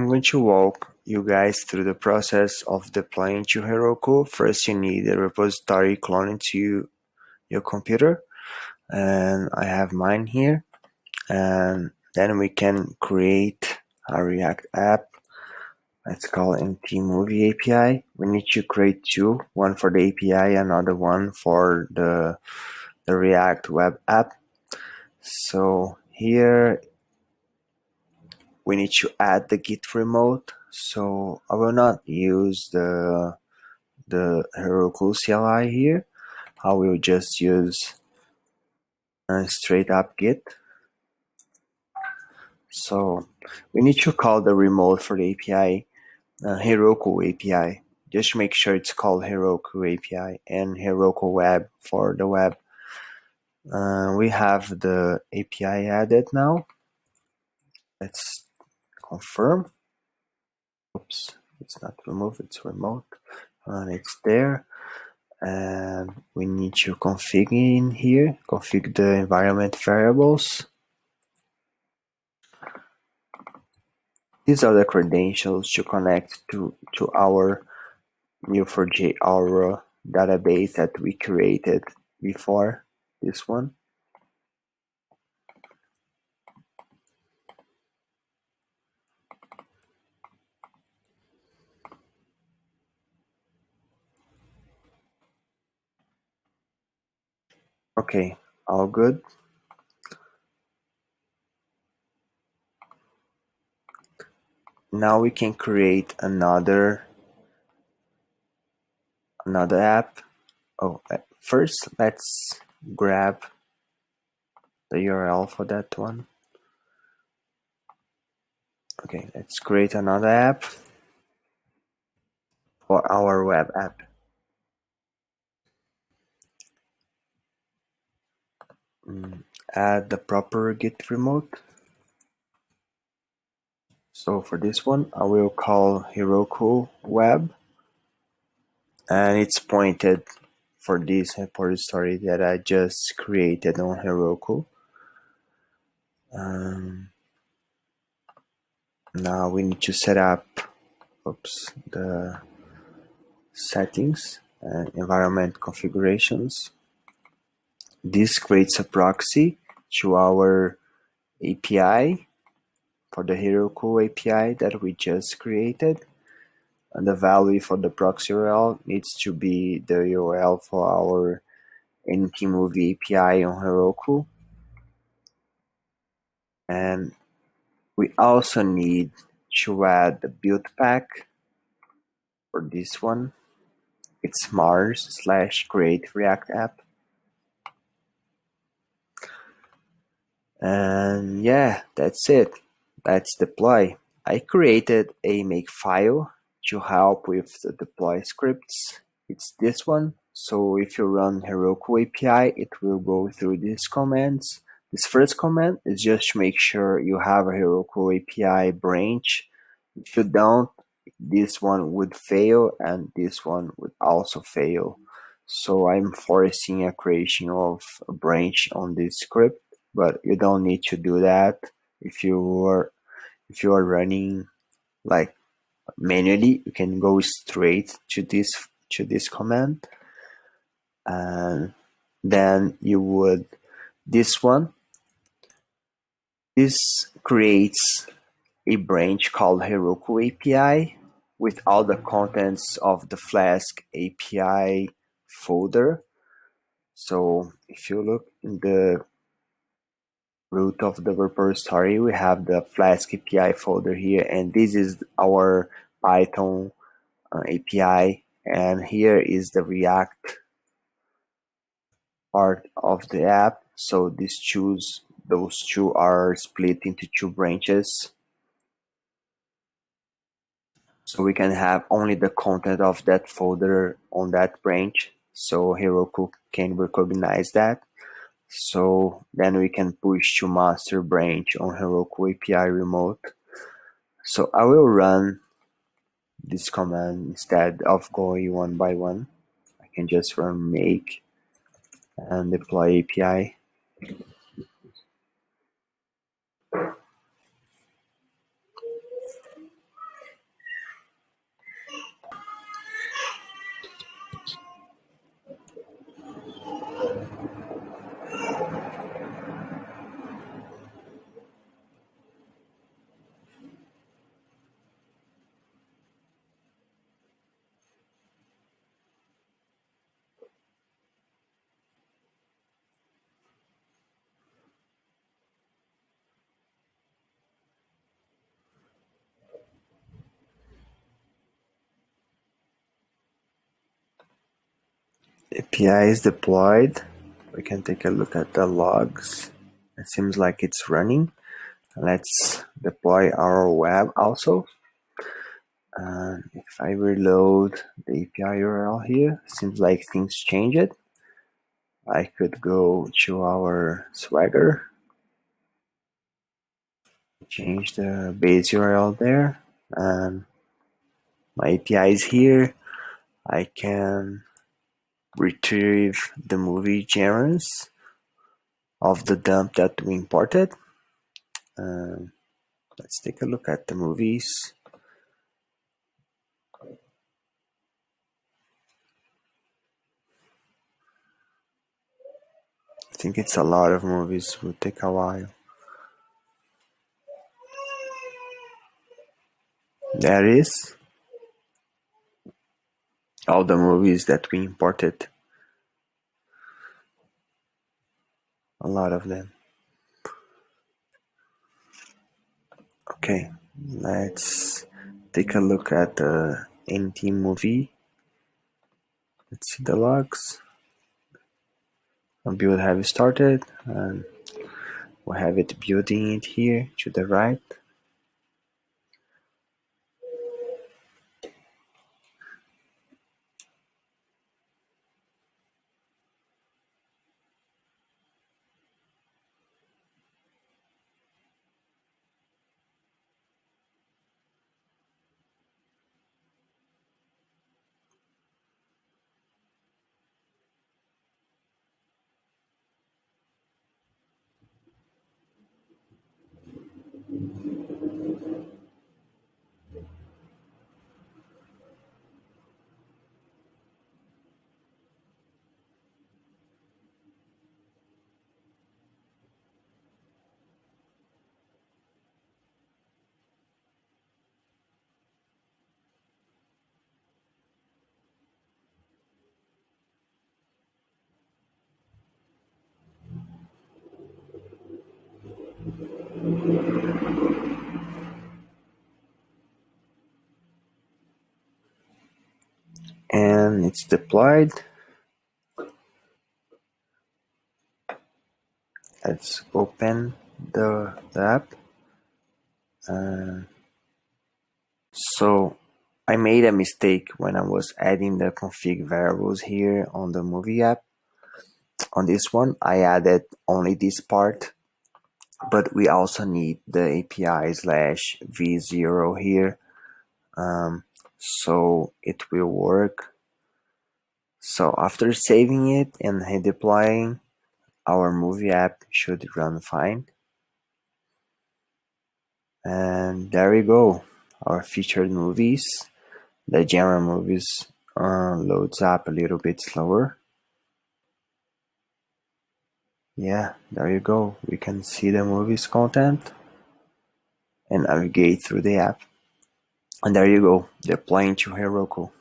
I'm going to walk you guys through the process of deploying to Heroku. First, you need a repository cloned to your computer, and I have mine here. And then we can create a React app. Let's call it Movie API. We need to create two, one for the API, another one for the React web app. So here we need to add the Git remote. So I will not use the Heroku CLI here. I will just use straight up Git. So we need to call the remote for the API Heroku API. Just make sure it's called Heroku API and Heroku Web for the web. We have the API added now. Let's confirm. Oops, it's not removed, it's remote. And it's there. And we need to configure in here, configure the environment variables. These are the credentials to connect to our Neo4j Aura database that we created before this one. Okay, all good. Now we can create another app. Oh, first let's grab the URL for that one. Okay, let's create another app for our web app. Add the proper Git remote. So for this one, I will call Heroku Web, and it's pointed for this repository that I just created on Heroku. Now we need to set up the settings and environment configurations. This creates a proxy to our API for the Heroku API that we just created. And the value for the proxy URL needs to be the URL for our Movie API on Heroku. And we also need to add the build pack for this one. It's Mars/create React app. And yeah, that's it. Let's deploy. I created a makefile to help with the deploy scripts. It's this one. So if you run Heroku API, it will go through these commands. This first command is just to make sure you have a Heroku API branch. If you don't, this one would fail and this one would also fail. So I'm forcing a creation of a branch on this script, but you don't need to do that if you are running like manually. You can go straight to this command, and then you would this creates a branch called Heroku API with all the contents of the Flask API folder. So if you look in the root of the repository, we have the Flask API folder here, and this is our Python API, and here is the React part of the app. So those two are split into two branches. So we can have only the content of that folder on that branch. So Heroku can recognize that. So then we can push to master branch on Heroku API remote. So I will run this command instead of going one by one. I can just run make and deploy API. API is deployed. We can take a look at the logs. It seems like it's running. Let's deploy our web also. And if I reload the API URL here, seems like things changed. I could go to our Swagger, change the base URL there, and my API is here. I can retrieve the movie genres of the dump that we imported. Let's take a look at the movies. I think it's a lot of movies, will take a while. There is all the movies that we imported. A lot of them. Okay, let's take a look at the NT movie. Let's see the logs. A build have started, and we'll have it building it here to the right. And it's deployed. Let's open the app. So I made a mistake when I was adding the config variables here on the movie app. On this one, I added only this part, but we also need the API slash v0 here, so it will work. So after saving it and redeploying, our movie app should run fine. And there we go, our featured movies. The genre movies loads up a little bit slower. Yeah, there you go. We can see the movies content and navigate through the app. And there you go, deploying to Heroku.